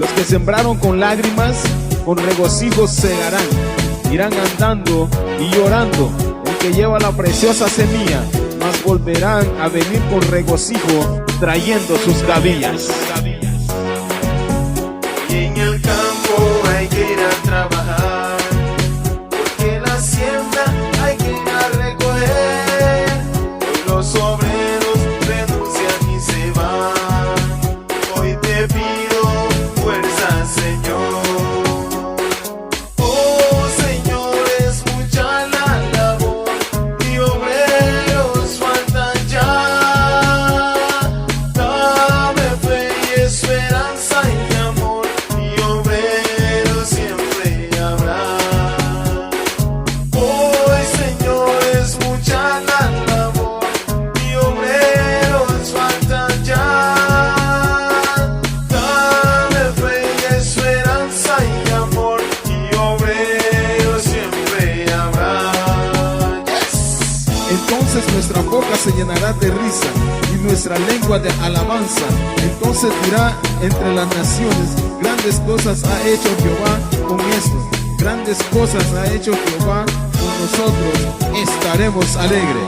Los que sembraron con lágrimas, con regocijo segarán. Irán andando y llorando, el que lleva la preciosa semilla, mas volverán a venir con regocijo, trayendo sus gavillas. Y en el campo hay que ir a trabajar, porque la siembra hay que ir a recoger. Hoy los obreros renuncian y se van. Hoy te pido fuerza, Señor. Oh, Señor, es mucha la labor y obreros faltan ya. Dame fe y esperanza y amor, y obreros siempre habrá. Hoy, Señor, es mucha la labor y obreros faltan ya. Dame fe y esperanza y amor, y obreros siempre habrá. Yes. Entonces nuestra boca se llenará de risa y nuestra lengua de alabanza. Entonces dirá entre las naciones: grandes cosas ha hecho Jehová con estos. Grandes cosas ha hecho Jehová con nosotros. Estaremos alegres.